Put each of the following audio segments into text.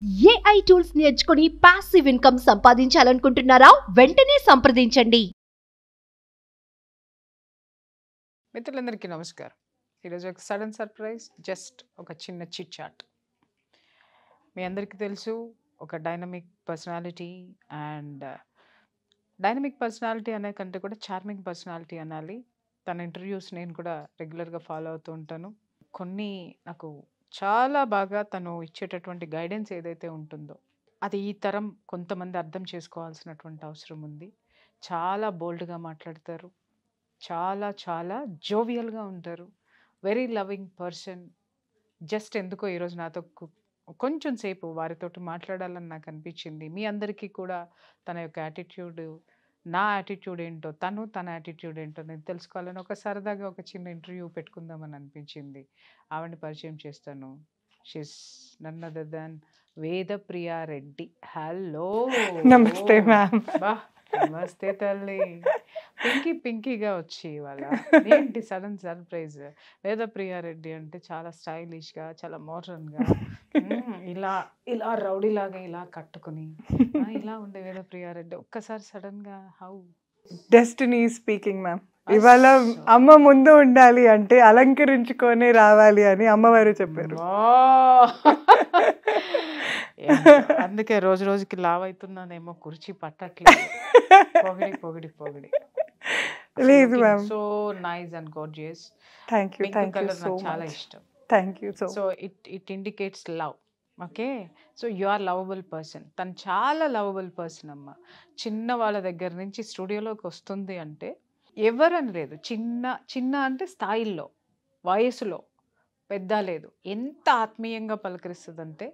AI tools నేర్చుకుని passive income సంపాదించాలనుకుంటున్నారా? వెంటనే సంప్రదించండి. మిత్రులందరికీ నమస్కారం. ఈరోజు ఒక సడన్ సర్ప్రైజ్, జస్ట్ ఒక చిన్న చిట్ చాట్. మీ అందరికీ తెలుసు, ఒక డైనమిక్ పర్సనాలిటీ డైనమిక్ పర్సనాలిటీ అనే కంటే కూడా చార్మింగ్ పర్సనాలిటీ అనాలి. తన ఇంటర్వ్యూస్ నేను కూడా రెగ్యులర్గా ఫాలో అవుతూ ఉంటాను. కొన్ని నాకు చాలా బాగా తను ఇచ్చేటటువంటి గైడెన్స్ ఏదైతే ఉంటుందో అది ఈ తరం కొంతమంది అర్థం చేసుకోవాల్సినటువంటి అవసరం ఉంది. చాలా బోల్డ్గా మాట్లాడతారు, చాలా చాలా జోవియల్గా ఉంటారు, వెరీ లవింగ్ పర్సన్. జస్ట్ ఎందుకో ఈరోజు నాతో కొంచెం సేపు వారితోటి మాట్లాడాలని నాకు అనిపించింది. మీ అందరికీ కూడా తన యొక్క యాటిట్యూడ్, నా యాటిట్యూడ్ ఏంటో, తన యాటిట్యూడ్ ఏంటో నేను తెలుసుకోవాలని ఒక సరదాగా ఒక చిన్న ఇంటర్వ్యూ పెట్టుకుందామని అనిపించింది. ఆవిడని పరిచయం చేస్తాను. She's none other than Vedapriya Reddy. Hello, నమస్తే మ్యామ్. బా నమస్తే తల్లి. పింకీగా వచ్చి ఇవాళ ఏంటి సడన్ సర్ప్రైజ్? వేదప్రియా రెడ్డి అంటే చాలా స్టైలిష్గా, చాలా మోడర్న్గా, ఇలా ఇలా రౌడీలాగా ఇలా కట్టుకుని ఇలా ఉండే వేదప్రియా రెడ్డి ఒక్కసారి సడన్గా హౌ? Destiny speaking ma'am. ఇవాళ అమ్మ ముందు ఉండాలి అంటే అలంకరించుకొని రావాలి అని అమ్మవారు చెప్పారు. అందుకే రోజు రోజుకి లావ్ అవుతున్నానేమో, కుర్చీ పట్టట్లేదు. పొగిడి లేదు ma'am. So nice and gorgeous. Thank you colour so నాకు చాలా మచ్. ఇష్టం. Thank you so it indicates love. Okay, so you are lovable person. తను చాలా లవబుల్ పర్సన్ అమ్మ. చిన్న వాళ్ళ దగ్గర నుంచి స్టూడియోలోకి వస్తుంది అంటే ఎవరని లేదు, చిన్న అంటే స్థాయిల్లో, వయసులో పెద్ద లేదు, ఎంత ఆత్మీయంగా పలకరిస్తుంది అంటే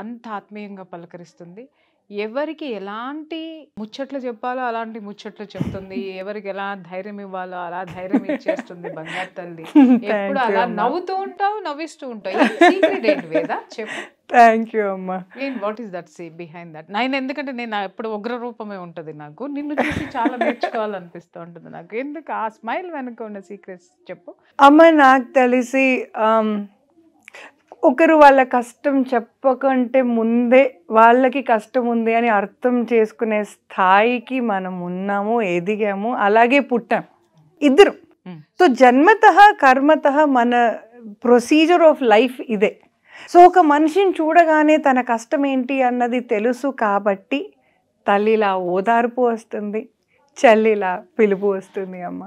అంత ఆత్మీయంగా పలకరిస్తుంది. ఎవరికి ఎలాంటి ముచ్చట్లు చెప్పాలో అలాంటి ముచ్చట్లు చెప్తుంది, ఎవరికి ఎలా ధైర్యం ఇవ్వాలో అలా ధైర్యం ఇచ్చేస్తుంది. బంగారు తల్లి, ఎప్పుడు అలా నవ్వుతూ ఉంటావు, నవ్విస్తూ ఉంటావు. సీక్రెట్ ఏంటి వేద, చెప్పు. థ్యాంక్ యూ అమ్మా. What is that behind that? ఎందుకంటే నేను ఎప్పుడు ఉగ్ర రూపమే ఉంటుంది నాకు. నిన్ను చూసి చాలా నేర్చుకోవాలనిపిస్తూ ఉంటుంది నాకు. ఎందుకు ఆ స్మైల్ వెనుక ఉన్న సీక్రెట్స్ చెప్పు అమ్మ. నాకు తెలిసి ఒకరు వాళ్ళ కష్టం చెప్పకంటే ముందే వాళ్ళకి కష్టం ఉంది అని అర్థం చేసుకునే స్థాయికి మనం ఉన్నాము, ఎదిగాము, అలాగే పుట్టాం ఇద్దరు. సో జన్మతః కర్మతః మన ప్రొసీజర్ ఆఫ్ లైఫ్ ఇదే. సో ఒక మనిషిని చూడగానే తన కష్టం ఏంటి అన్నది తెలుసు కాబట్టి తల్లిలా ఓదార్పు వస్తుంది, చెల్లిలా పిలుపు వస్తుంది అమ్మ.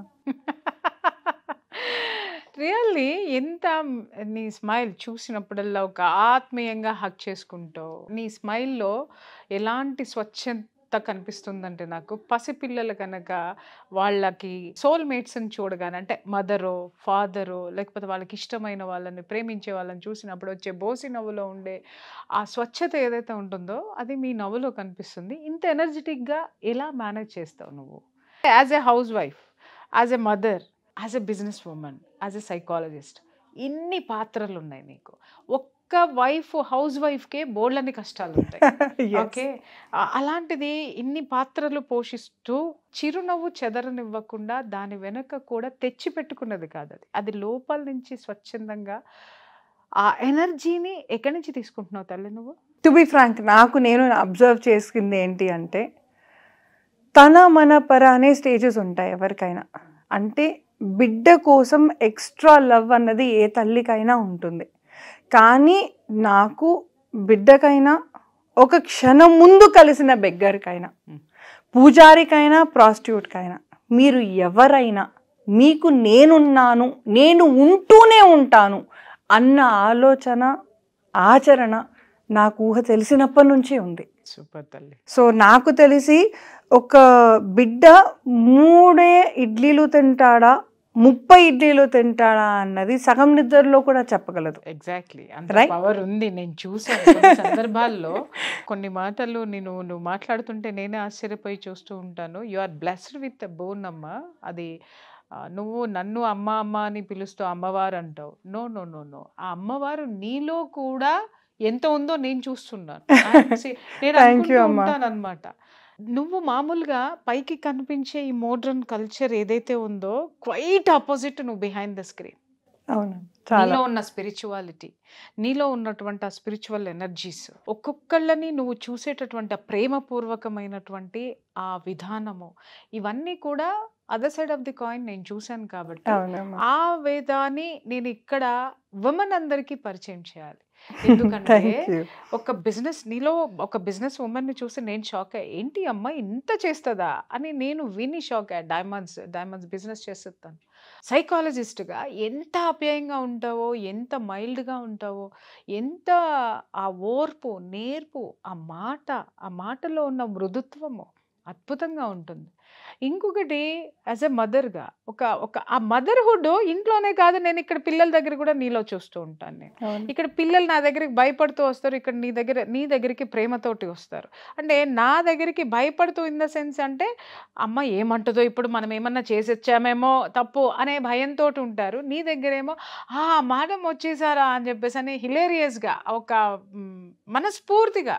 రియల్లీ ఎంత నీ స్మైల్ చూసినప్పుడల్లా ఒక ఆత్మీయంగా హక్ చేసుకుంటావు. నీ స్మైల్లో ఎలాంటి స్వచ్ఛత కనిపిస్తుందంటే నాకు పసిపిల్లలు కనుక వాళ్ళకి సోల్మేట్స్ని చూడగానే, అంటే మదరో ఫాదరో లేకపోతే వాళ్ళకి ఇష్టమైన వాళ్ళని, ప్రేమించే వాళ్ళని చూసినప్పుడు వచ్చే బోసి నవ్వులో ఉండే ఆ స్వచ్ఛత ఏదైతే ఉంటుందో అది మీ నవ్వులో కనిపిస్తుంది. ఇంత ఎనర్జెటిక్గా ఎలా మేనేజ్ చేస్తావు నువ్వు as a house wife, as a mother, as a business women, as a psychologist? ఇన్ని పాత్రలు ఉన్నాయి నీకు. ఒక్క హౌస్ వైఫ్కే బోల్డన్ని కష్టాలు ఉంటాయి. ఓకే, అలాంటిది ఇన్ని పాత్రలు పోషిస్తూ చిరునవ్వు చెదరనివ్వకుండా దాని వెనక కూడా తెచ్చి పెట్టుకున్నది కాదు అది. అది లోపల నుంచి స్వచ్ఛందంగా ఆ ఎనర్జీని ఎక్కడి నుంచి తీసుకుంటున్నావు తల్లి నువ్వు? టు బి ఫ్రాంక్, నేను అబ్జర్వ్ చేసుకుంది ఏంటి అంటే తన మన పర అనే స్టేజెస్ ఉంటాయి ఎవరికైనా. అంటే బిడ్డ కోసం ఎక్స్ట్రా లవ్ అన్నది ఏ తల్లికైనా ఉంటుంది. కానీ నాకు బిడ్డకైనా, ఒక క్షణం ముందు కలిసిన బెగ్గర్కైనా, పూజారికైనా, ప్రాస్టిట్యూట్కైనా, మీరు ఎవరైనా మీకు నేనున్నాను, నేను ఉంటూనే ఉంటాను అన్న ఆలోచన, ఆచరణ నాకు ఊహ తెలిసినప్పటి నుంచే ఉంది. సూపర్ తల్లి. సో నాకు తెలిసి ఒక బిడ్డ 3 ఇడ్లీలు తింటాడా 30 ఇడ్లీలు తింటాడా అన్నది సగం నిద్రలో కూడా చెప్పగలదు. ఎగ్జాక్ట్లీ, అంత పవర్ ఉంది. నేను చూసాను కొన్ని సందర్భాల్లో, కొన్ని మాటలు నువ్వు మాట్లాడుతుంటే నేనే ఆశ్చర్యపోయి చూస్తూ ఉంటాను. You are blessed with born అమ్మ. అది నువ్వు నన్ను అమ్మ అని పిలుస్తూ అమ్మవారు అంటావు. నో, ఆ అమ్మవారు నీలో కూడా ఎంత ఉందో నేను చూస్తున్నాను. నేను అనుకుంటాను అనమాట. నువ్వు మామూలుగా పైకి కనిపించే ఈ మోడ్రన్ కల్చర్ ఏదైతే ఉందో క్వైట్ ఆపోజిట్ నువ్వు బిహైండ్ ద స్క్రీన్. అవును, చాలా నీలో ఉన్న స్పిరిచువాలిటీ, నీలో ఉన్నటువంటి ఆ స్పిరిచువల్ ఎనర్జీస్, ఒక్కొక్కళ్ళని నువ్వు చూసేటటువంటి ఆ ప్రేమపూర్వకమైనటువంటి ఆ విధానము, ఇవన్నీ కూడా other side of the coin నేను చూశాను కాబట్టి అవునమ్మా. ఆ వేదాన్ని నేను ఇక్కడ ఉమెన్ అందరికీ పరిచయం చేయాలి. ఎందుకంటే థ్యాంక్ యూ. ఒక బిజినెస్, నీలో ఒక బిజినెస్ ఉమెన్ని చూసి నేను షాక్ అయ్యా, ఏంటి అమ్మాయి ఇంత చేస్తుందా అని నేను విని షాక్ అయ్యా. డైమండ్స్ బిజినెస్ చేస్తాను. సైకాలజిస్ట్గా ఎంత ఆప్యాయంగా ఉంటావో, ఎంత మైల్డ్గా ఉంటావో, ఎంత ఆ ఓర్పు, నేర్పు, ఆ మాటలో ఉన్న మృదుత్వము అద్భుతంగా ఉంటుంది. ఇంకొకటి యాజ్ ఎ మదర్గా ఒక ఆ మదర్హుడ్ ఇంట్లోనే కాదు, నేను ఇక్కడ పిల్లల దగ్గర కూడా నీలో చూస్తూ ఉంటాను. నేను అవును. ఇక్కడ పిల్లలు నా దగ్గరికి భయపడుతూ వస్తారు, ఇక్కడ నీ దగ్గరికి ప్రేమతోటి వస్తారు. అంటే నా దగ్గరికి భయపడుతూ ఇన్ ద సెన్స్ అంటే అమ్మ ఏమంటుందో, ఇప్పుడు మనం ఏమన్నా చేసొచ్చామేమో తప్పు అనే భయంతో ఉంటారు. నీ దగ్గరేమో మేడం వచ్చేసారా అని చెప్పేసి అని హిలేరియస్గా ఒక మనస్ఫూర్తిగా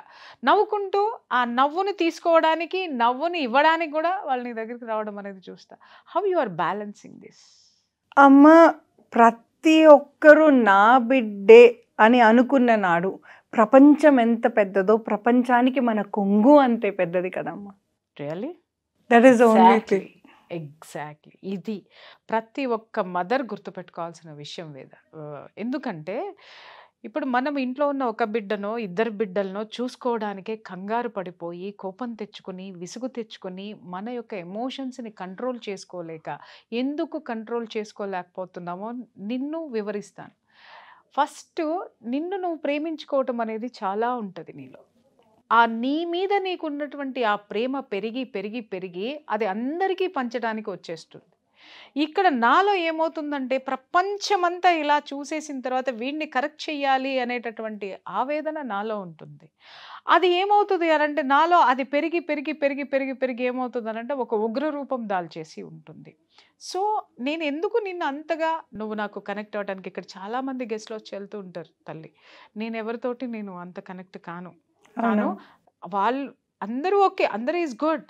నవ్వుకుంటూ ఆ నవ్వుని తీసుకోవడానికి, నవ్వుని ఇవ్వడానికి కూడా వాళ్ళు నీ దగ్గరికి రావడం అనేది చూస్తా. How you are balancing this? అమ్మ, ప్రతి ఒక్కరూ నా బిడ్డే అని అనుకున్న నాడు ప్రపంచం ఎంత పెద్దదో ప్రపంచానికి మన కొంగు అంతే పెద్దది కదమ్మా. Really that is only thing. Exactly ఇది ప్రతి ఒక్క మదర్ గుర్తుపెట్టుకోవాల్సిన విషయం వేద. ఎందుకంటే ఇప్పుడు మనం ఇంట్లో ఉన్న ఒక బిడ్డనో, ఇద్దరు బిడ్డలనో చూసుకోవడానికే కంగారు పడిపోయి, కోపం తెచ్చుకొని, విసుగు తెచ్చుకొని, మన యొక్క ఎమోషన్స్ని కంట్రోల్ చేసుకోలేక, ఎందుకు కంట్రోల్ చేసుకోలేకపోతున్నామో నిన్ను వివరిస్తాను. ఫస్ట్ నిన్ను నువ్వు ప్రేమించుకోవటం అనేది చాలా ఉంటుంది నీలో. నీ మీద నీకున్నటువంటి ఆ ప్రేమ పెరిగి పెరిగి పెరిగి అది అందరికీ పంచడానికి వచ్చేస్తుంది. ఇక్కడ నాలో ఏమవుతుందంటే ప్రపంచమంతా ఇలా చూసేసిన తర్వాత వీడిని కరెక్ట్ చెయ్యాలి అనేటటువంటి ఆవేదన నాలో ఉంటుంది. అది ఏమవుతుంది అనంటే నాలో అది పెరిగి పెరిగి పెరిగి పెరిగి పెరిగి ఏమవుతుంది అనంటే ఒక ఉగ్ర రూపం దాల్చేసి ఉంటుంది. సో నేను ఎందుకు నిన్ను అంతగా నువ్వు నాకు కనెక్ట్ అవ్వడానికి, ఇక్కడ చాలామంది గెస్ట్లు వచ్చి వెళ్తూ ఉంటారు తల్లి, నేను ఎవరితోటి నేను అంత కనెక్ట్ కాను. వాళ్ళు అందరూ ఓకే, అందరూ ఈజ్ గుడ్,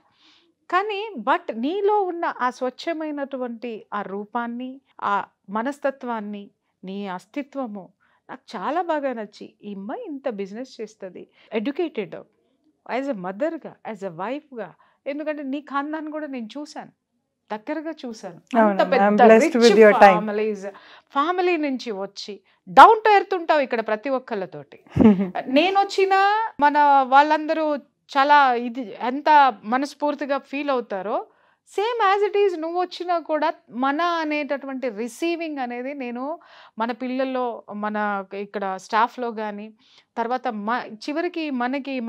కానీ బట్ నీలో ఉన్న ఆ స్వచ్ఛమైనటువంటి ఆ రూపాన్ని, ఆ మనస్తత్వాన్ని, నీ అస్తిత్వము నాకు చాలా బాగా నచ్చి, ఈ అమ్మాయి ఇంత బిజినెస్ చేస్తుంది, ఎడ్యుకేటెడ్, యాజ్ ఎ మదర్గా, యాజ్ ఎ వైఫ్గా. ఎందుకంటే నీ ఖాందాన్ని కూడా నేను చూశాను, దగ్గరగా చూశాను. అంత పెద్ద ఫ్యామిలీ నుంచి వచ్చి డౌన్ టు ఎర్త్ ఉంటావు ఇక్కడ ప్రతి ఒక్కళ్ళతోటి. నేను వచ్చిన మన వాళ్ళందరూ చాలా ఇది ఎంత మనస్ఫూర్తిగా ఫీల్ అవుతారో, సేమ్ యాజ్ ఇట్ ఈజ్ నువ్వు వచ్చినా కూడా మన అనేటటువంటి రిసీవింగ్ అనేది నేను మన పిల్లల్లో, మన ఇక్కడ స్టాఫ్లో కానీ, తర్వాత చివరికి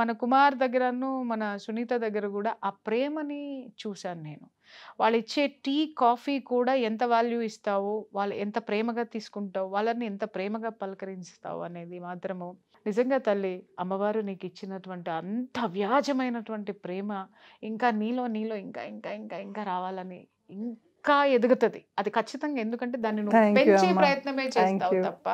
మన కుమార్ దగ్గరను మన సునీత దగ్గర కూడా ఆ ప్రేమని చూశాను నేను. వాళ్ళు ఇచ్చే టీ, కాఫీ కూడా ఎంత వాల్యూ ఇస్తావు, వాళ్ళు ఎంత ప్రేమగా తీసుకుంటావు, వాళ్ళని ఎంత ప్రేమగా పలకరిస్తావు అనేది మాత్రము నిజంగా తల్లి అమ్మవారు నీకు ఇచ్చినటువంటి అంత వ్యాజమైనటువంటి ప్రేమ ఇంకా నీలో ఇంకా ఇంకా ఇంకా ఇంకా రావాలని ఇంకా ఎదుగుతుంది అది ఖచ్చితంగా. ఎందుకంటే దాన్ని నువ్వు పెంచే ప్రయత్నమే చేస్తావు తప్ప.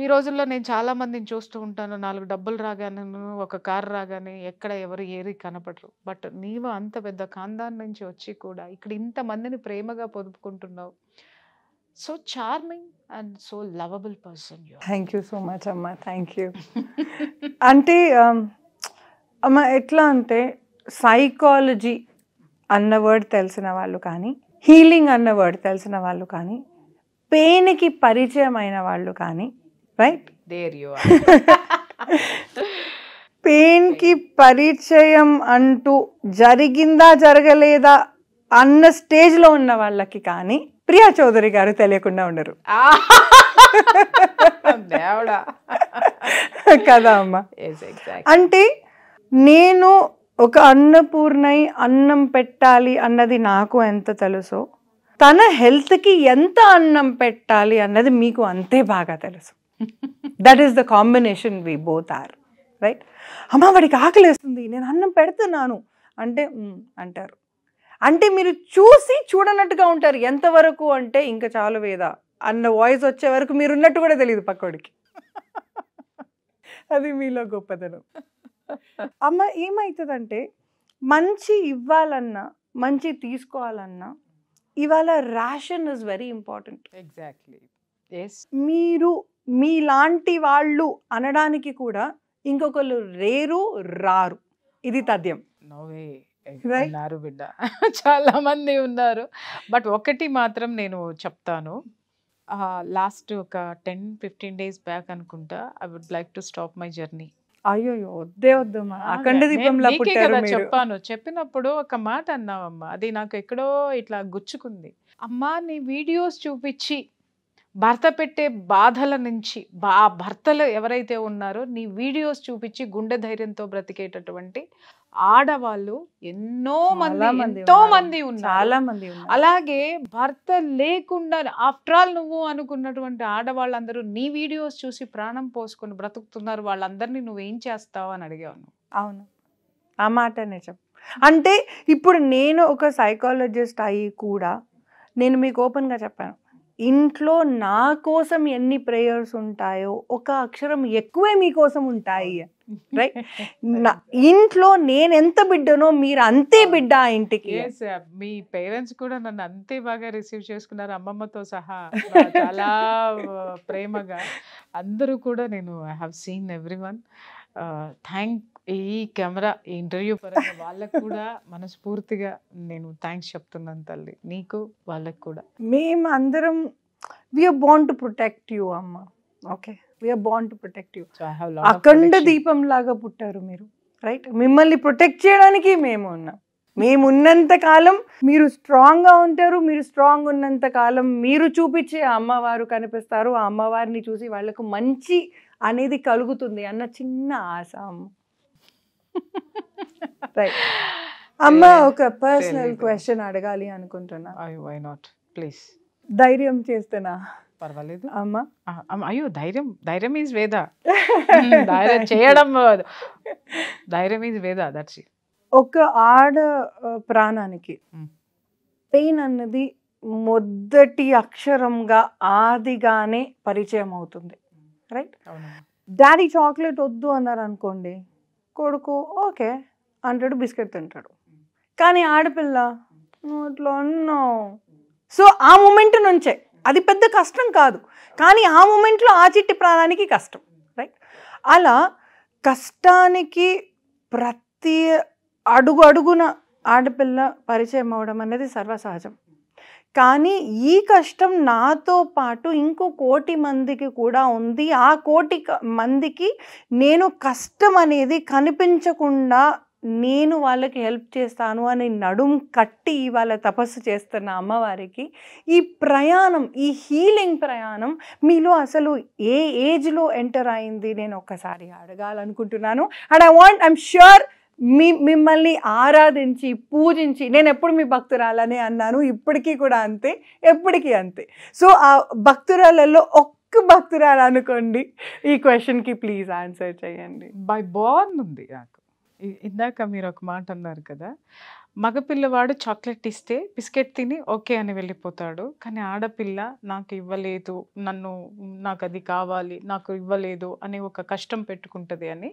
ఈ రోజుల్లో నేను చాలా మందిని చూస్తూ ఉంటాను, 4 డబ్బులు రాగానే, ఒక కారు రాగానే ఎక్కడ ఎవరు ఏరి కనపడరు. బట్ నీవు అంత పెద్ద ఖాందాన్ నుంచి వచ్చి కూడా ఇక్కడ ఇంతమందిని ప్రేమగా పొదుపుకుంటున్నావు. So charming and so lovable person. Thank you so much అమ్మ, థ్యాంక్ యూ. అంటే అమ్మ ఎట్లా అంటే సైకాలజీ అన్న వర్డ్ తెలిసిన వాళ్ళు కానీ, హీలింగ్ అన్న వర్డ్ తెలిసిన వాళ్ళు కానీ, పెయిన్కి పరిచయం అయిన వాళ్ళు కానీ, రైట్, పెయిన్కి పరిచయం అంటూ జరిగిందా జరగలేదా అన్న స్టేజ్లో ఉన్న వాళ్ళకి కానీ ప్రియా చౌదరి గారు తెలియకుండా ఉండరు కదా అమ్మ. అంటే నేను ఒక అన్నపూర్ణై అన్నం పెట్టాలి అన్నది నాకు ఎంత తెలుసో, తన హెల్త్కి ఎంత అన్నం పెట్టాలి అన్నది మీకు అంతే బాగా తెలుసు. That is the combination we both are, right. అమ్మ వాడికి ఆకలేస్తుంది, నేను అన్నం పెడుతున్నాను అంటే అంటారు. అంటే మీరు చూడనట్టుగా ఉంటారు. ఎంతవరకు అంటే ఇంకా చాలు వేద అన్న వాయిస్ వచ్చే వరకు మీరు ఉన్నట్టు కూడా తెలియదు పక్కోడికి. అది మీలో గొప్పతనం. అమ్మ ఏమవుతుందంటే మంచి ఇవ్వాలన్నా, మంచి తీసుకోవాలన్నా ఇవాళ ration is very important. Exactly. Yes మీరు మీలాంటి వాళ్ళు అనడానికి కూడా ఇంకొకరు రారు. ఇది తథ్యం. నోవే Right. ఉన్నారు బిడ్డ, చాలా మంది ఉన్నారు. బట్ ఒకటి మాత్రం నేను చెప్తాను, లాస్ట్ ఒక 10-15 days బ్యాక్ అనుకుంటా, I would like to stop my journey. అయ్యో వద్దమ్మా, అఖండ దీపంలా నీకే పుట్టారు కదా మీరు. చెప్పినప్పుడు ఒక మాట అన్నావమ్మా, అది నాకు ఎక్కడో ఇట్లా గుచ్చుకుంది. అమ్మా నీ వీడియోస్ చూపించి భర్త పెట్టే బాధల నుంచి ఆ భర్తలు ఎవరైతే ఉన్నారో నీ వీడియోస్ చూపించి గుండె ధైర్యంతో బ్రతికేటటువంటి ఆడవాళ్ళు ఎంతో మంది ఉన్నారు. చాలా మంది ఉన్నారు. అలాగే భర్త లేకుండా ఆఫ్టర్ ఆల్ నువ్వు అనుకున్నటువంటి ఆడవాళ్ళందరూ నీ వీడియోస్ చూసి ప్రాణం పోసుకొని బ్రతుకుతున్నారు. వాళ్ళందరినీ నువ్వేం చేస్తావు అని అడిగాను. అవును, ఆ మాటనే చెప్పు. అంటే ఇప్పుడు నేను ఒక సైకాలజిస్ట్ అయ్యి కూడా నేను మీకు ఓపెన్గా చెప్పాను, ఇంట్లో నా కోసం ఎన్ని ప్రేయర్స్ ఉంటాయో ఒక అక్షరం ఎక్కువే మీకోసం ఉంటాయి. రైట్? ఇంట్లో నేను ఎంత బిడ్డనో మీరు అంతే బిడ్డ ఆ ఇంటికి. మీ పేరెంట్స్ కూడా నన్ను అంతే బాగా రిసీవ్ చేసుకున్నారు, అమ్మమ్మతో సహా చాలా ప్రేమగా. అందరూ కూడా నేను I have seen everyone. Thank ఈ కెమెరా ఈ ఇంటర్వ్యూ పరంగా వాళ్ళకు కూడా మనస్ఫూర్తిగా నేను థ్యాంక్స్ చెప్తున్నాను తల్లి, నీకు వాళ్ళకు కూడా. మేము అందరం we are born to protect you అమ్మ. Okay, we are born to protect you. అఖండ దీపం లాగా పుట్టారు మీరు. రైట్? మిమ్మల్ని ప్రొటెక్ట్ చేయడానికి మేము ఉన్నాం. మేము ఉన్నంత కాలం మీరు స్ట్రాంగ్గా ఉంటారు. మీరు స్ట్రాంగ్ ఉన్నంత కాలం మీరు చూపించే అమ్మవారు కనిపిస్తారు. ఆ అమ్మవారిని చూసి వాళ్ళకు మంచి అనేది కలుగుతుంది అన్న చిన్న ఆశ అమ్మ. రైట్ అమ్మ, ఒక పర్సనల్ క్వశ్చన్ అడగాలి అనుకుంటున్నా. ప్లీజ్. ధైర్యం చేస్తేనా? పర్వాలేదు అమ్మ. అయ్యో ధైర్యం ఈజ్ వేద. ధైర్యం చేయడం ధైర్యం ఈజ్ వేద. That's it. ఒక ఆడ ప్రాణానికి పెయిన్ అన్నది మొదటి అక్షరంగా ఆదిగానే పరిచయం అవుతుంది. రైట్? డాడీ చాక్లెట్ వద్దు అన్నారు అనుకోండి, కొడుకు ఓకే అంటాడు, బిస్కెట్ తింటాడు. కానీ ఆడపిల్ల అట్లా అన్నావు. సో ఆ మూమెంట్ నుంచే అది పెద్ద కష్టం కాదు, కానీ ఆ మూమెంట్లో ఆ చిట్టి ప్రాణానికి కష్టం. రైట్? అలా కష్టానికి ప్రతి అడుగున ఆడపిల్ల పరిచయం అవ్వడం అనేది సర్వసహజం. కానీ ఈ కష్టం నాతో పాటు ఇంకో 1,000,000 మందికి కూడా ఉంది. ఆ 1,000,000 మందికి నేను కష్టం అనేది కనిపించకుండా నేను వాళ్ళకి హెల్ప్ చేస్తాను అని నడుం కట్టి ఇవాళ తపస్సు చేస్తున్న అమ్మవారికి ఈ ప్రయాణం, ఈ హీలింగ్ ప్రయాణం మీలో అసలు ఏ ఏజ్లో ఎంటర్ అయింది నేను ఒక్కసారి అడగాలనుకుంటున్నాను. అండ్ ఐఎమ్ ష్యూర్ మిమ్మల్ని ఆరాధించి పూజించి, నేను ఎప్పుడు మీ భక్తురాలనే అన్నాను, ఇప్పటికీ కూడా అంతే, ఎప్పటికీ అంతే. సో ఆ భక్తురాలలో ఒక్క భక్తురాలు అనుకోండి. ఈ క్వశ్చన్కి ప్లీజ్ ఆన్సర్ చేయండి. బై బార్న్ ఉంది నాకు. ఇందాక మీరు ఒక మాట అన్నారు కదా, మగపిల్లవాడు చాక్లెట్ ఇస్తే బిస్కెట్ తిని ఓకే అని వెళ్ళిపోతాడు, కానీ ఆడపిల్ల నాకు ఇవ్వలేదు, నాకు అది కావాలి, నాకు ఇవ్వలేదు అని ఒక కష్టం పెట్టుకుంటుంది అని.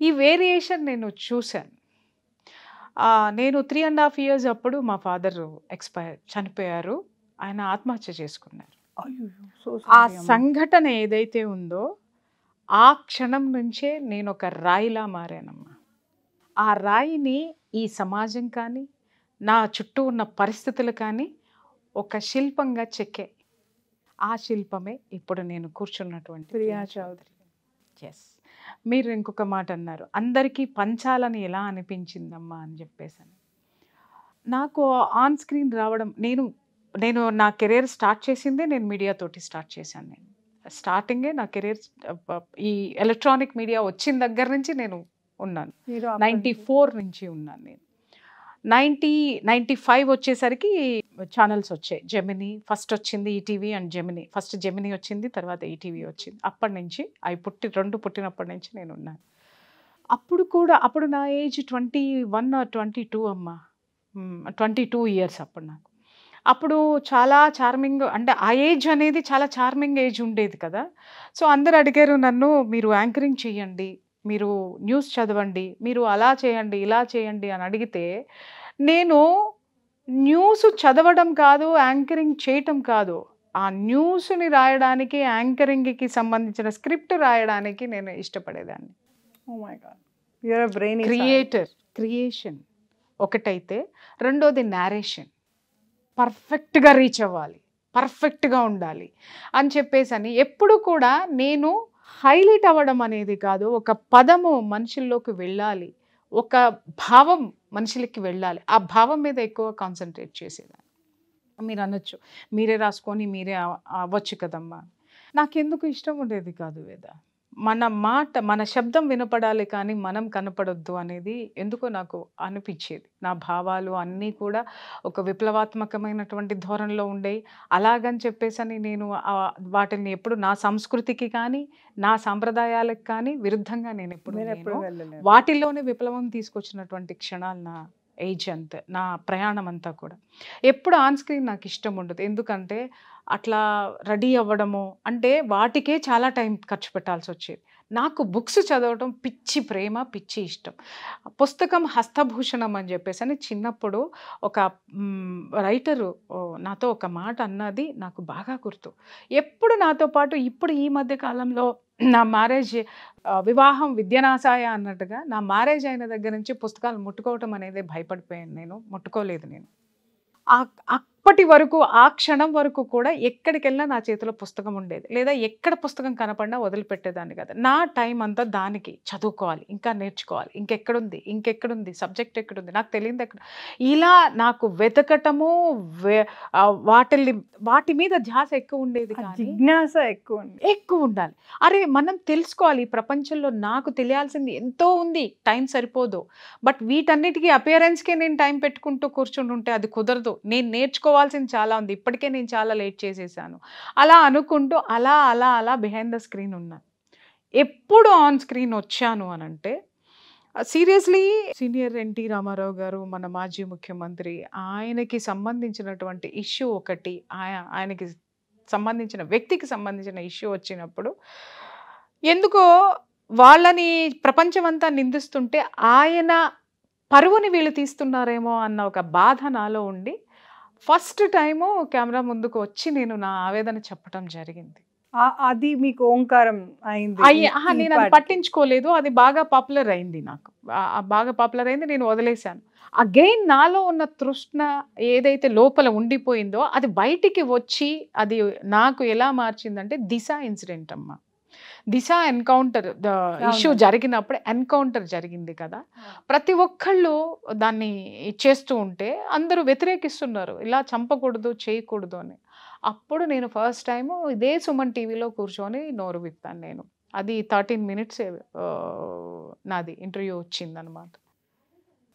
ఈ వేరియేషన్ నేను చూశాను. నేను 3.5 years అప్పుడు మా ఫాదర్ చనిపోయారు. ఆయన ఆత్మహత్య చేసుకున్నారు. ఆ సంఘటన ఏదైతే ఉందో ఆ క్షణం నుంచే నేను ఒక రాయిలా మారానమ్మా. ఆ రాయిని ఈ సమాజం కానీ నా చుట్టూ ఉన్న పరిస్థితులు కానీ ఒక శిల్పంగా చెక్కే. ఆ శిల్పమే ఇప్పుడు నేను కూర్చున్నటువంటి ప్రియా చౌదరి. ఎస్. మీరు ఇంకొక మాట అన్నారు, అందరికీ పంచాలని ఎలా అనిపించిందమ్మా అని చెప్పేసాను. నాకు ఆన్ స్క్రీన్ రావడం, నేను నా కెరీర్ స్టార్ట్ చేసిందే నేను మీడియాతోటి స్టార్ట్ చేశాను. నేను స్టార్టింగే నా కెరీర్ ఈ ఎలక్ట్రానిక్ మీడియా వచ్చిన దగ్గర నుంచి నేను ఉన్నాను. 94 నుంచి ఉన్నాను నేను. 95 వచ్చేసరికి ఛానల్స్ వచ్చాయి. జెమినీ ఫస్ట్ వచ్చింది, ETV and Gemini. First Gemini వచ్చింది, తర్వాత ఈటీవీ వచ్చింది. అప్పటి నుంచి రెండు పుట్టినప్పటి నుంచి నేను ఉన్నాను. అప్పుడు నా ఏజ్ 21 or 22 అమ్మా. 22 years అప్పుడు నాకు. అప్పుడు చాలా చార్మింగ్, అంటే ఆ ఏజ్ అనేది చాలా చార్మింగ్ ఏజ్ ఉండేది కదా. సో అందరు అడిగారు నన్ను, మీరు యాంకరింగ్ చేయండి, మీరు న్యూస్ చదవండి, మీరు అలా చేయండి, ఇలా చేయండి అని అడిగితే, నేను న్యూస్ చదవడం కాదు, యాంకరింగ్ చేయటం కాదు, ఆ న్యూస్ని రాయడానికి, యాంకరింగ్కి సంబంధించిన స్క్రిప్ట్ రాయడానికి నేను ఇష్టపడేదాన్ని. Oh my god, you are a brainy creation ఒకటైతే, రెండోది నేరేషన్. పర్ఫెక్ట్గా రీచ్ అవ్వాలి, పర్ఫెక్ట్గా ఉండాలి అని చెప్పేసి అని ఎప్పుడు కూడా నేను హైలైట్ అవ్వడం అనేది కాదు, ఒక పదము మనుషుల్లోకి వెళ్ళాలి, ఒక భావం మనుషులకి వెళ్ళాలి, ఆ భావం మీద ఎక్కువ కాన్సన్ట్రేట్ చేసేదాన్ని. మీరు అనొచ్చు మీరే రాసుకొని మీరే అవ్వచ్చు కదమ్మా, నాకెందుకు ఇష్టం ఉండేది కాదు వేద. మన మాట, మన శబ్దం వినపడాలి కానీ మనం కనపడొద్దు అనేది ఎందుకో నాకు అనిపించేది. నా భావాలు అన్నీ కూడా ఒక విప్లవాత్మకమైనటువంటి ధోరణిలో ఉండేవి. అలాగని చెప్పేసి నేను వాటిని ఎప్పుడు నా సంస్కృతికి కానీ నా సాంప్రదాయాలకు కానీ విరుద్ధంగా నేను ఎప్పుడు వెళ్ళలేదు. వాటిల్లోనే విప్లవం తీసుకొచ్చినటువంటి క్షణాలు నా ఏజ్ అంతా, నా ప్రయాణం అంతా కూడా. ఎప్పుడు ఆన్ స్క్రీన్ నాకు ఇష్టం ఉండదు, ఎందుకంటే అట్లా రెడీ అవ్వడము అంటే వాటికే చాలా టైం ఖర్చు పెట్టాల్సి వచ్చేది. నాకు బుక్స్ చదవడం పిచ్చి ప్రేమ, పిచ్చి ఇష్టం. పుస్తకం హస్తభూషణం అని చెప్పేసి అని చిన్నప్పుడు ఒక రైటరు నాతో ఒక మాట అన్నది నాకు బాగా గుర్తు. ఎప్పుడు నాతో పాటు, ఇప్పుడు ఈ మధ్య కాలంలో నా మ్యారేజ్, వివాహం విద్యనాశాయ అన్నట్టుగా నా మ్యారేజ్ అయిన దగ్గర నుంచి పుస్తకాలు ముట్టుకోవటం అనేది భయపడిపోయాను. నేను ముట్టుకోలేదు. నేను అప్పటి వరకు, ఆ క్షణం వరకు కూడా ఎక్కడికి వెళ్ళినా నా చేతిలో పుస్తకం ఉండేది, లేదా ఎక్కడ పుస్తకం కనపడినా వదిలిపెట్టేదాన్ని కదా. నా టైం అంతా దానికి, చదువుకోవాలి, ఇంకా నేర్చుకోవాలి, ఇంకెక్కడుంది సబ్జెక్ట్, ఎక్కడుంది నాకు తెలియదు ఎక్కడ, ఇలా నాకు వెతకటము, వాటి మీద ధ్యాస ఎక్కువ ఉండేది, జిజ్ఞాస ఎక్కువ ఉండాలి. అరే మనం తెలుసుకోవాలి, ఈ ప్రపంచంలో నాకు తెలియాల్సింది ఎంతో ఉంది, టైం సరిపోదు. బట్ వీటన్నిటికీ అపియరెన్స్కే నేను టైం పెట్టుకుంటూ కూర్చుని ఉంటే అది కుదరదు. నేను నేర్చుకోవాల్సింది చాలా ఉంది, ఇప్పటికే నేను చాలా లేట్ చేసేసాను అలా అనుకుంటూ అలా బిహైండ్ ద స్క్రీన్ ఉన్నాను. ఎప్పుడు ఆన్ స్క్రీన్ వచ్చాను అని అంటే, సీరియస్లీ సీనియర్ ఎన్టీ రామారావు గారు, మన మాజీ ముఖ్యమంత్రి, ఆయనకి సంబంధించినటువంటి ఇష్యూ ఒకటి, ఆయనకి సంబంధించిన వ్యక్తికి సంబంధించిన ఇష్యూ వచ్చినప్పుడు ఎందుకో వాళ్ళని ప్రపంచమంతా నిందిస్తుంటే ఆయన పరువుని వీళ్ళు తీస్తున్నారేమో అన్న ఒక బాధ నాలో ఉండి ఫస్ట్ టైము కెమెరా ముందుకు వచ్చి నేను నా ఆవేదన చెప్పడం జరిగింది. అది మీకు ఓంకారం అయింది? నేను అది పట్టించుకోలేదు, అది బాగా పాపులర్ అయింది, నాకు బాగా పాపులర్ అయింది, నేను వదిలేశాను. అగైన్ నాలో ఉన్న తృష్ణ ఏదైతే లోపల ఉండిపోయిందో అది బయటికి వచ్చి అది నాకు ఎలా మార్చిందంటే, దిశ ఇన్సిడెంట్ అమ్మ. దిశ ఎన్కౌంటర్ ఇష్యూ జరిగినప్పుడు, ఎన్కౌంటర్ జరిగింది కదా, ప్రతి ఒక్కళ్ళు దాన్ని చేస్తూ ఉంటే అందరూ వ్యతిరేకిస్తున్నారు, ఇలా చంపకూడదు, చేయకూడదు అని. అప్పుడు నేను ఫస్ట్ టైము ఇదే సుమన్ టీవీలో కూర్చొని నోరు విప్పాను నేను. అది 13 minutes నాది ఇంటర్వ్యూ వచ్చిందనమాట.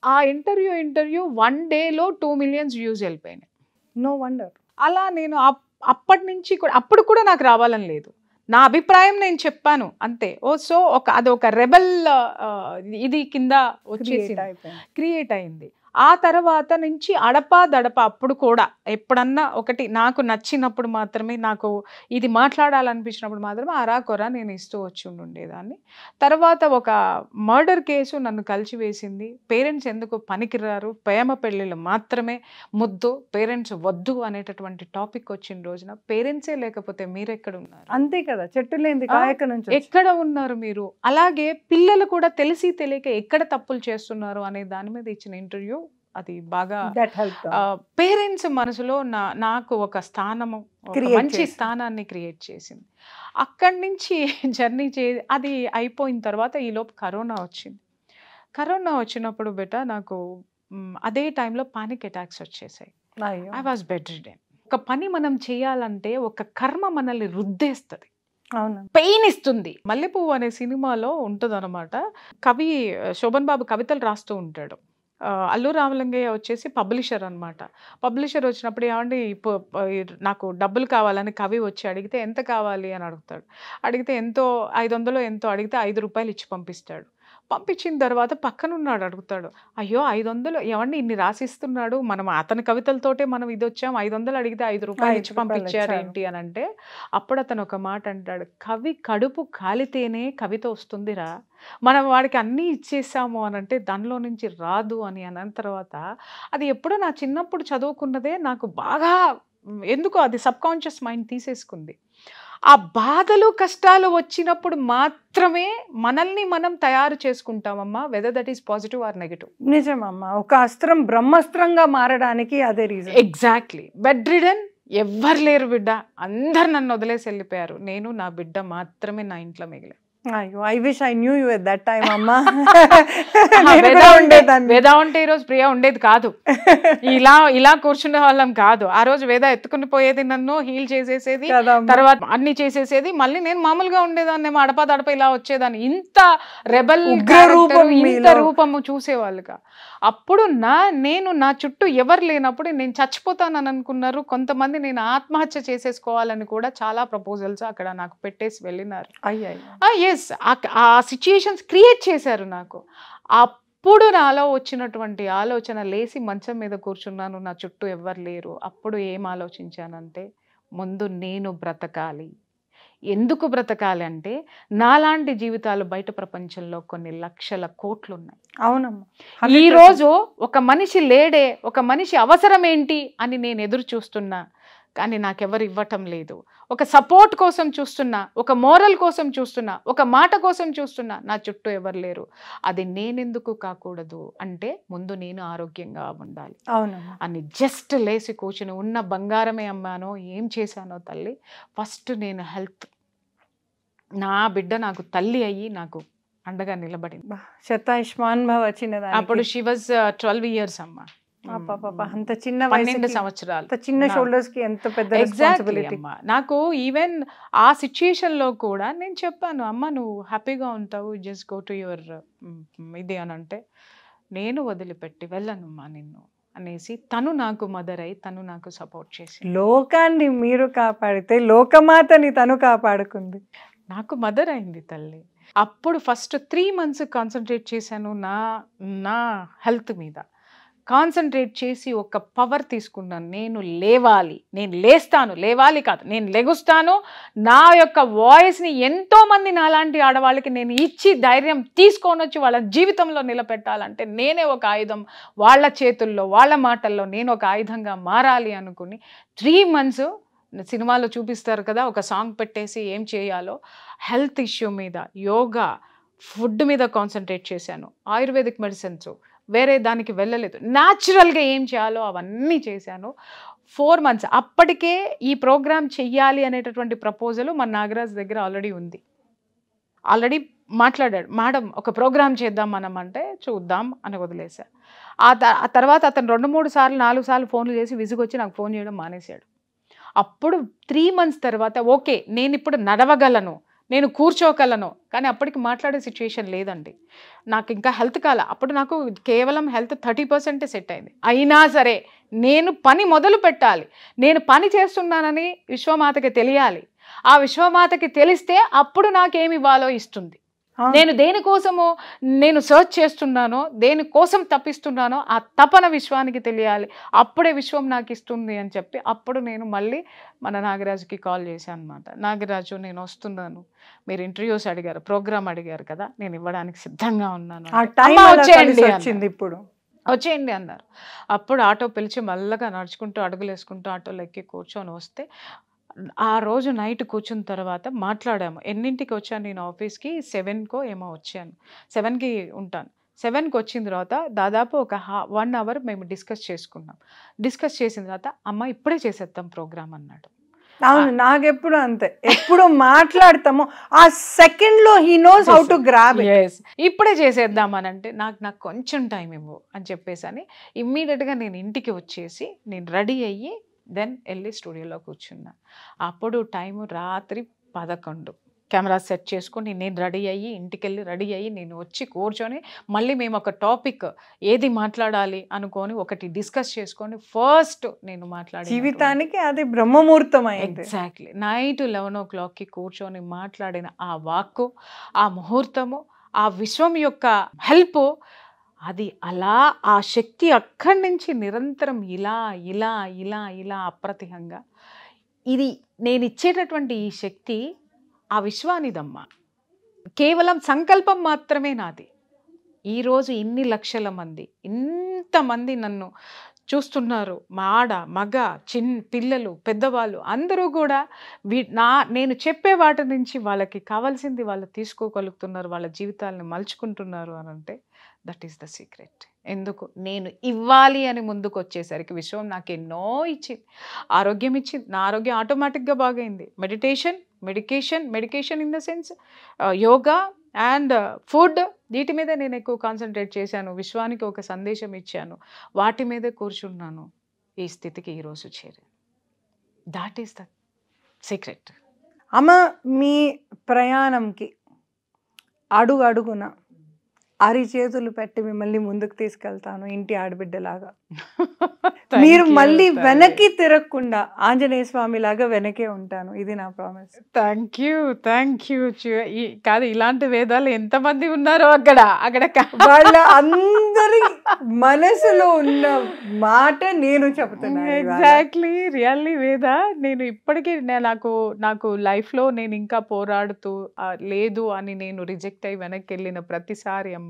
ఆ ఇంటర్వ్యూ 1 dayలో 2 million వ్యూస్ వెళ్ళిపోయినాయి. No wonder. అలా నేను అప్పటి నుంచి కూడా, అప్పుడు కూడా నాకు రావాలని లేదు, నా అభిప్రాయం నేను చెప్పాను అంతే. సో అదొక రెబల్ ఇది కింద వచ్చేసి క్రియేట్ అయింది. ఆ తర్వాత నుంచి అడపా దడప అప్పుడు కూడా ఎప్పుడన్నా ఒకటి నాకు నచ్చినప్పుడు మాత్రమే, నాకు ఇది మాట్లాడాలనిపించినప్పుడు మాత్రమే అరాకొరా నేను ఇస్తూ వచ్చి ఉండేదాన్ని. తర్వాత ఒక మర్డర్ కేసు నన్ను కలిసివేసింది. పేరెంట్స్ ఎందుకు పనికిరారు, ప్రేమ పెళ్ళిళ్ళు మాత్రమే ముద్దు, పేరెంట్స్ వద్దు అనేటటువంటి టాపిక్ వచ్చిన రోజున పేరెంట్సే లేకపోతే మీరెక్కడ ఉన్నారు? అంతే కదా, చెట్టు లేని కాయక నుంచి ఎక్కడ ఉన్నారు మీరు? అలాగే పిల్లలు కూడా తెలిసి తెలియక ఎక్కడ తప్పులు చేస్తున్నారు అనే దాని మీద ఇచ్చిన ఇంటర్వ్యూ అది బాగా పేరెంట్స్ మనసులో నాకు ఒక స్థానము, మంచి స్థానాన్ని క్రియేట్ చేసింది. అక్కడి నుంచి జర్నీ అది అయిపోయిన తర్వాత ఈలోపు కరోనా వచ్చింది. కరోనా వచ్చినప్పుడు నాకు అదే టైంలో పానిక్ అటాక్స్ వచ్చేసాయి. I was bed ridden. ఒక పని మనం చేయాలంటే ఒక కర్మ మనల్ని రుద్దేస్తుంది, పెయిన్ ఇస్తుంది. మల్లెపువ్వు అనే సినిమాలో ఉంటుంది అనమాట. కవి శోభన్ బాబు కవితలు రాస్తూ ఉంటాడు. అల్లు రామలింగయ్య వచ్చేసి పబ్లిషర్ అనమాట. పబ్లిషర్ వచ్చినప్పుడు ఏమండి నాకు డబ్బులు కావాలని కవి వచ్చి అడిగితే ఎంత కావాలి అని అడుగుతాడు. అడిగితే ఎంతో 500 ఎంతో అడిగితే 5 రూపాయలు ఇచ్చి పంపిస్తాడు. పంపించిన తర్వాత పక్కనున్నాడు అడుగుతాడు, అయ్యో 500 ఏమండి ఇన్ని రాసిస్తున్నాడు, మనం అతని కవితలతోటే మనం ఇది వచ్చాం, 500 అడిగితే 5 రూపాయలు ఇచ్చి పంపించారు ఏంటి అని అంటే, అప్పుడు అతను ఒక మాట అంటాడు, కవి కడుపు కాలితేనే కవిత వస్తుందిరా, మనం వాడికి అన్నీ ఇచ్చేసాము అని అంటే దానిలో నుంచి రాదు అని అన్న తర్వాత అది ఎప్పుడో నా చిన్నప్పుడు చదువుకున్నదే నాకు బాగా ఎందుకో అది సబ్కాన్షియస్ మైండ్ తీసేసుకుంది. ఆ బాధలు కష్టాలు వచ్చినప్పుడు మాత్రమే మనల్ని మనం తయారు చేసుకుంటామమ్మా, whether that is positive or negative. నిజమమ్మా, ఒక అస్త్రం బ్రహ్మాస్త్రంగా మారడానికి అదే రీజన్. ఎగ్జాక్ట్లీ. బెడ్ రిడన్ ఎవ్వరు లేరు బిడ్డ, అందరు నన్ను వదిలేసి వెళ్ళిపోయారు, నేను నా బిడ్డ మాత్రమే నా ఇంట్లో మిగిలి. అయ్యో, I wish I knew you at that time అమ్మా. వేద ఉంటే ఈరోజు ప్రియా ఉండేది కాదు, ఇలా కూర్చునే వాళ్ళం కాదు. ఆ రోజు వేద ఎత్తుకుని పోయేది, నన్ను హీల్ చేసేసేది, తర్వాత అన్ని చేసేసేది, మళ్ళీ నేను మామూలుగా ఉండేదాన్ని, అడప ఇలా వచ్చేదాన్ని. ఇంత రెబల్ ఇంత రూపము చూసేవాళ్ళుగా. అప్పుడు నేను నా చుట్టూ ఎవరు లేనప్పుడు నేను చచ్చిపోతానని అనుకున్నారు కొంతమంది. నేను ఆత్మహత్య చేసేసుకోవాలని కూడా చాలా ప్రపోజల్స్ అక్కడ నాకు పెట్టేసి వెళ్ళినారు. ఎస్, ఆ సిచ్యుయేషన్స్ క్రియేట్ చేశారు నాకు. అప్పుడు నాలో వచ్చినటువంటి ఆలోచన, లేసి మంచం మీద కూర్చున్నాను, నా చుట్టూ ఎవ్వరు లేరు. అప్పుడు ఏం ఆలోచించానంటే, ముందు నేను బ్రతకాలి. ఎందుకు బ్రతకాలి అంటే, నాలాంటి జీవితాలు బయట ప్రపంచంలో కొన్ని లక్షల కోట్లు ఉన్నాయి. అవునమ్మా, ఈరోజు ఒక మనిషి లేడే, ఒక మనిషి అవసరం ఏంటి అని నేను ఎదురు చూస్తున్నా, కానీ నాకెవరు ఇవ్వటం లేదు. ఒక సపోర్ట్ కోసం చూస్తున్నా, ఒక మోరల్ కోసం చూస్తున్నా, ఒక మాట కోసం చూస్తున్నా, నా చుట్టూ ఎవరు లేరు. అది నేనెందుకు కాకూడదు అంటే, ముందు నేను ఆరోగ్యంగా ఉండాలి అని జస్ట్ లేసి కూర్చుని, ఉన్న బంగారమే అమ్మానో ఏం చేశానో తల్లి, ఫస్ట్ నేను హెల్త్, నా బిడ్డ నాకు తల్లి అయ్యి నాకు అండగా నిలబడింది. శతాయుష్మాన్ భవ. చిన్నదానికి అప్పుడు షీ వాజ్ 12 years అమ్మ. అంత చిన్న 12 సంవత్సరాలు, చిన్న షోల్డర్స్ కి ఎంత పెద్ద రెస్పాన్సిబిలిటీ. నాకు ఈవెన్ ఆ సిచ్యుయేషన్ లో కూడా నేను చెప్పాను, అమ్మ నువ్వు హ్యాపీగా ఉంటావు, జస్ట్ గో టు యువర్ ఇది అని అంటే, నేను వదిలిపెట్టి వెళ్ళనమ్మా నిన్ను అనేసి తను నాకు మదర్ అయి తను నాకు సపోర్ట్ చేసి, లోకాన్ని మీరు కాపాడితే లోకమాతని తను కాపాడుకుంది. నాకు మదర్ అయింది తల్లి. అప్పుడు ఫస్ట్ 3 months కాన్సన్ట్రేట్ చేశాను నా హెల్త్ మీద. కాన్సన్ట్రేట్ చేసి ఒక పవర్ తీసుకున్నాను, నేను లేవాలి, నేను లేస్తాను, లేవాలి కాదు నేను లెగుస్తాను. నా యొక్క వాయిస్ని ఎంతోమంది నాలాంటి ఆడవాళ్ళకి నేను ఇచ్చి ధైర్యం తీసుకొని వచ్చి వాళ్ళ జీవితంలో నిలబెట్టాలంటే నేనే ఒక ఆయుధం, వాళ్ళ చేతుల్లో వాళ్ళ మాటల్లో నేను ఒక ఆయుధంగా మారాలి అనుకుని 3 months సినిమాలో చూపిస్తారు కదా, ఒక సాంగ్ పెట్టేసి ఏం చేయాలో, హెల్త్ ఇష్యూ మీద, యోగా, ఫుడ్ మీద కాన్సన్ట్రేట్ చేశాను. ఆయుర్వేదిక్ మెడిసిన్స్, వేరే దానికి వెళ్ళలేదు. న్యాచురల్గా ఏం చేయాలో అవన్నీ చేశాను. 4 months. అప్పటికే ఈ ప్రోగ్రామ్ చెయ్యాలి అనేటటువంటి ప్రపోజల్ మన నాగరాజ్ దగ్గర ఆల్రెడీ ఉంది. ఆల్రెడీ మాట్లాడాడు, మేడం ఒక ప్రోగ్రామ్ చేద్దాం మనం అంటే, చూద్దాం అని వదిలేశా. ఆ తర్వాత అతను 2-3 సార్లు 4 సార్లు ఫోన్లు చేసి విసుగొచ్చి నాకు ఫోన్ చేయడం మానేశాడు. అప్పుడు 3 months తర్వాత ఓకే నేను ఇప్పుడు నడవగలను, నేను కూర్చోగలను, కానీ అప్పటికి మాట్లాడే సిచ్యుయేషన్ లేదండి. నాకు ఇంకా హెల్త్ కాల. అప్పుడు నాకు కేవలం హెల్త్ 30% సెట్ అయింది. అయినా సరే నేను పని మొదలు పెట్టాలి, నేను పని చేస్తున్నానని విశ్వమాతకి తెలియాలి. ఆ విశ్వమాతకి తెలిస్తే అప్పుడు నాకేమి ఇవ్వాలో ఇస్తుంది. నేను దేనికోసమో నేను సర్చ్ చేస్తున్నానో, దేనికోసం తప్పిస్తున్నానో ఆ తపన విశ్వానికి తెలియాలి, అప్పుడే విశ్వం నాకు ఇస్తుంది అని చెప్పి అప్పుడు నేను మళ్ళీ మన నాగరాజుకి కాల్ చేశాను అనమాట. నాగరాజు నేను వస్తున్నాను, మీరు ఇంటర్వ్యూస్ అడిగారు, ప్రోగ్రామ్ అడిగారు కదా, నేను ఇవ్వడానికి సిద్ధంగా ఉన్నాను, వచ్చేయండి అన్నారు. అప్పుడు ఆటో పిలిచి మళ్ళగా నడుచుకుంటూ అడుగులు వేసుకుంటూ ఆటోలో ఎక్కి కూర్చొని వస్తే, ఆ రోజు నైట్ కూర్చున్న తర్వాత మాట్లాడాము. ఎన్నింటికి వచ్చాను నేను ఆఫీస్కి, 7కో ఏమో వచ్చాను, 7కి ఉంటాను. 7కి వచ్చిన తర్వాత దాదాపు ఒక 1 hour మేము డిస్కస్ చేసుకున్నాం. డిస్కస్ చేసిన తర్వాత అమ్మ ఇప్పుడే చేసేద్దాం ప్రోగ్రామ్ అన్నాడు. అవును, నాకెప్పుడు అంతే, ఎప్పుడు మాట్లాడతామో ఆ సెకండ్ లో he knows how to grab it. yes ఇప్పుడే చేసేద్దాం అని అంటే, నాకు కొంచెం టైం ఇవ్వు అని చెప్పేసి అని ఇమ్మీడియట్గా నేను ఇంటికి వచ్చేసి నేను రెడీ అయ్యి దెన్ వెళ్ళి స్టూడియోలో కూర్చున్నా. అప్పుడు టైము రాత్రి 11. కెమెరా సెట్ చేసుకొని నేను రెడీ అయ్యి ఇంటికి వెళ్ళి రెడీ అయ్యి నేను వచ్చి కూర్చొని మళ్ళీ మేము ఒక టాపిక్ ఏది మాట్లాడాలి అనుకొని ఒకటి డిస్కస్ చేసుకొని ఫస్ట్ నేను మాట్లాడి, జీవితానికి అది బ్రహ్మముహూర్తం అయింది. ఎగ్జాక్ట్లీ నైట్ 11 o'clockకి కూర్చొని మాట్లాడిన ఆ వాక్కు, ఆ ముహూర్తము, ఆ విశ్వం యొక్క హెల్ప్, అది అలా ఆ శక్తి అక్కడి నుంచి నిరంతరం ఇలా ఇలా ఇలా ఇలా అప్రతిహంగా, ఇది నేను ఇచ్చేటటువంటి ఈ శక్తి ఆ విశ్వానిదమ్మా, కేవలం సంకల్పం మాత్రమే నాది. ఈరోజు ఇన్ని లక్షల మంది, ఇంతమంది నన్ను చూస్తున్నారు. మా ఆడ మగ పిల్లలు పెద్దవాళ్ళు అందరూ కూడా నేను చెప్పే వాటి నుంచి వాళ్ళకి కావాల్సింది వాళ్ళు తీసుకోగలుగుతున్నారు, వాళ్ళ జీవితాలను మలుచుకుంటున్నారు అని అంటే దట్ ఈస్ ద సీక్రెట్. ఎందుకు నేను ఇవ్వాలి అని ముందుకు వచ్చేసరికి విశ్వం నాకు ఎన్నో ఇచ్చింది, ఆరోగ్యం ఇచ్చింది, నా ఆరోగ్యం ఆటోమేటిక్గా బాగైంది. Medication in the sense yoga and food, వీటి మీద నేను ఎక్కువ కాన్సన్ట్రేట్ చేశాను. విశ్వానికి ఒక సందేశం ఇచ్చాను, వాటి మీదే కూర్చున్నాను. ఈ స్థితికి ఈరోజు చేరాను. That is the secret. అమ్మ, మీ ప్రయాణంకి అడుగున అరిచేతులు పెట్టి మిమ్మల్ని ముందుకు తీసుకెళ్తాను ఇంటి ఆడబిడ్డలాగా. మీరు మళ్ళీ వెనక్కి తిరగకుండా ఆంజనేయ స్వామి లాగా వెనకే ఉంటాను, ఇది నా ప్రామిస్. Thank you. కాదు, ఇలాంటి వేదాలు ఎంతమంది ఉన్నారో అక్కడ వాళ్ళ అందరి మనసులో ఉన్న మాట నేను చెప్తున్నాను. ఎగ్జాక్ట్లీ, రియల్లీ వేద. నేను ఇప్పటికీ నాకు లైఫ్లో నేను ఇంకా పోరాడుతూ లేదు అని నేను రిజెక్ట్ అయ్యి వెనక్కి వెళ్ళిన ప్రతిసారి అమ్మ,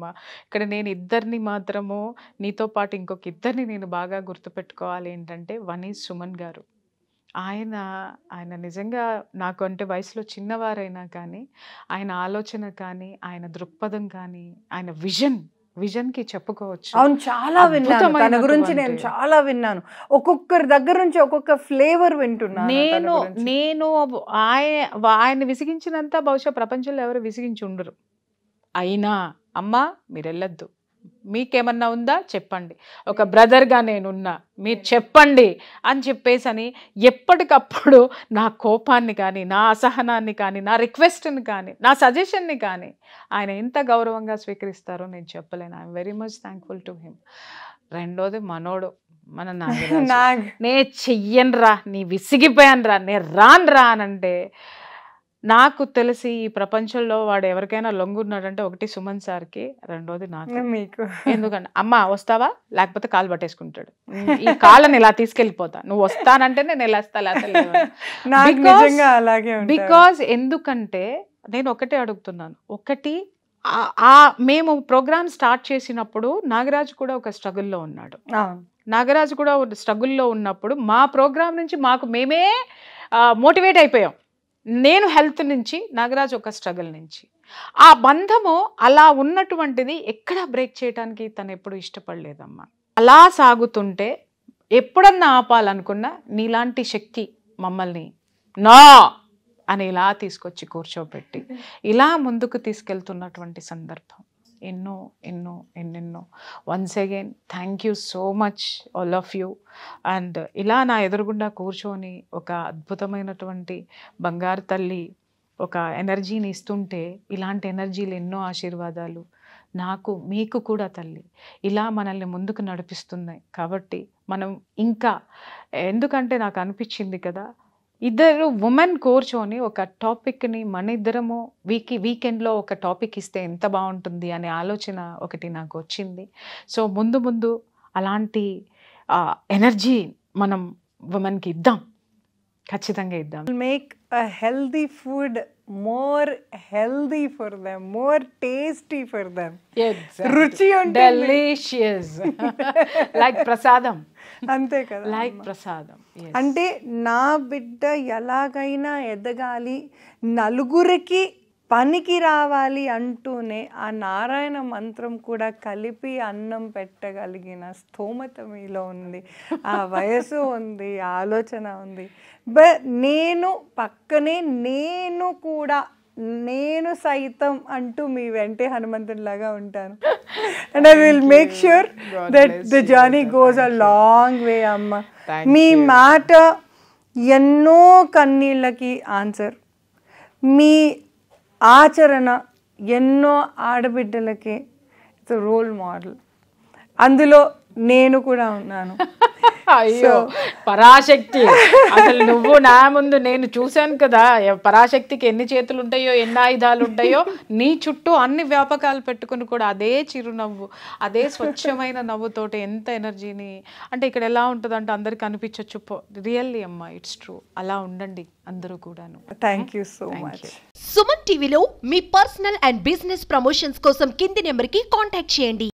ఇక్కడ నేను ఇద్దరిని మాత్రము, నీతో పాటు ఇంకొక ఇద్దరిని నేను బాగా గుర్తుపెట్టుకోవాలి. ఏంటంటే వన్ ఈజ్ సుమన్ గారు. ఆయన నిజంగా నాకు అంటే వయసులో చిన్నవారైనా కానీ ఆయన ఆలోచన కానీ ఆయన దృక్పథం కానీ ఆయన విజన్కి చెప్పుకోవచ్చు. అవును, చాలా విన్నాను తన గురించి. నేను చాలా విన్నాను, ఒక్కొక్కరి దగ్గర నుంచి ఒక్కొక్క ఫ్లేవర్ వింటున్నాను. నేను ఆయన విసిగించినంత బహుశా ప్రపంచంలో ఎవరు విసిగించి ఉండరు. అయినా అమ్మా మీరు వెళ్ళొద్దు, మీకేమన్నా ఉందా చెప్పండి, ఒక బ్రదర్గా నేనున్నా, మీరు చెప్పండి అని చెప్పేసి ఎప్పటికప్పుడు నా కోపాన్ని కానీ, నా అసహనాన్ని కానీ, నా రిక్వెస్ట్ని కానీ, నా సజెషన్ని కానీ ఆయన ఎంత గౌరవంగా స్వీకరిస్తారో నేను చెప్పలేను. I'm very much thankful to him. రెండోది మనోడు, మన నాగరాజు. నే చెయ్యను రా, నీ విసిగిపోయాను రా, నేను రాను రా అనంటే, నాకు తెలిసి ఈ ప్రపంచంలో వాడు ఎవరికైనా లొంగున్నాడంటే ఒకటి సుమన్ సార్కి, రెండోది నాకు. మీకు ఎందుకంటే అమ్మ వస్తావా, లేకపోతే కాలు పట్టేసుకుంటాడు, ఈ కాళ్ళని ఇలా తీసుకెళ్ళిపోతా, నువ్వు వస్తానంటే నేను ఎలా బికాజ్ ఎందుకంటే నేను ఒకటే అడుగుతున్నాను. ఒకటి, మేము ప్రోగ్రామ్ స్టార్ట్ చేసినప్పుడు నాగరాజు కూడా ఒక స్ట్రగుల్లో ఉన్నాడు. నాగరాజు కూడా స్ట్రగుల్లో ఉన్నప్పుడు మా ప్రోగ్రామ్ నుంచి మేమే మోటివేట్ అయిపోయాం. నేను హెల్త్ నుంచి, నాగరాజు ఒక స్ట్రగుల్ నుంచి. ఆ బంధము అలా ఉన్నటువంటిది ఎక్కడ బ్రేక్ చేయడానికి తను ఎప్పుడు ఇష్టపడలేదమ్మా. అలా సాగుతుంటే ఎప్పుడన్నా ఆపాలనుకున్నా నీలాంటి శక్తి మమ్మల్ని నా అని ఇలా తీసుకొచ్చి కూర్చోబెట్టి ఇలా ముందుకు తీసుకెళ్తున్నటువంటి సందర్భం ఎన్నెన్నో. Once again thank you so much all of you. And ఇలా నా ఎదురుగుండా కూర్చొని ఒక అద్భుతమైనటువంటి బంగారు తల్లి ఒక ఎనర్జీని ఇస్తుంటే, ఇలాంటి ఎనర్జీలు ఎన్నో ఆశీర్వాదాలు నాకు మీకు కూడా తల్లి ఇలా మనల్ని ముందుకు నడిపిస్తున్నాయి. కాబట్టి మనం ఇంకా, ఎందుకంటే నాకు అనిపించింది కదా, ఇద్దరు ఉమెన్ కూర్చొని ఒక టాపిక్ని మన ఇద్దరము వీకెండ్లో ఒక టాపిక్ ఇస్తే ఎంత బాగుంటుంది అనే ఆలోచన ఒకటి నాకు వచ్చింది. సో ముందు అలాంటి ఎనర్జీ మనం ఉమెన్కి ఇద్దాం, ఖచ్చితంగా ఇద్దాం. Make a healthy food more healthy for them, more tasty for them. Exactly. రుచి ఉంటుంది, delicious. Like prasadam. అంతే కదా, లైక్ ప్రసాదం. అంటే నా బిడ్డ ఎలాగైనా ఎదగాలి, నలుగురికి పనికి రావాలి అంటూనే ఆ నారాయణ మంత్రం కూడా కలిపి అన్నం పెట్టగలిగిన స్థోమత మీలో ఉంది, ఆ వయసు ఉంది, ఆలోచన ఉంది. బట్ నేను పక్కనే నేను సైతం అంటూ మీ వెంటే హనుమంతుడిలాగా ఉంటాను. And I will make sure that the journey goes a long way అమ్మ. మీ మాట ఎన్నో కన్నీళ్ళకి ఆన్సర్, మీ ఆచరణ ఎన్నో ఆడబిడ్డలకి ఇట్స్ రోల్ మోడల్. అందులో నేను కూడా ఉన్నాను. అయ్యో పరాశక్తి, అసలు నువ్వు నా ముందు నేను చూశాను కదా, పరాశక్తికి ఎన్ని చేతులు ఉంటాయో, ఎన్ని ఆయుధాలు ఉంటాయో, నీ చుట్టూ అన్ని వ్యాపకాలు పెట్టుకుని కూడా అదే చిరునవ్వు, అదే స్వచ్ఛమైన నవ్వుతోటి ఎంత ఎనర్జీని. అంటే ఇక్కడ ఎలా ఉంటుందంటే అందరికి అనిపించవచ్చు, రియల్లీ అమ్మా ఇట్స్ ట్రూ. అలా ఉండండి అందరూ కూడాను. Thank you so much. Suman టీవీలో మీ పర్సనల్ అండ్ బిజినెస్ ప్రమోషన్స్ కోసం కింది నెంబర్కి కాంటాక్ట్ చేయండి.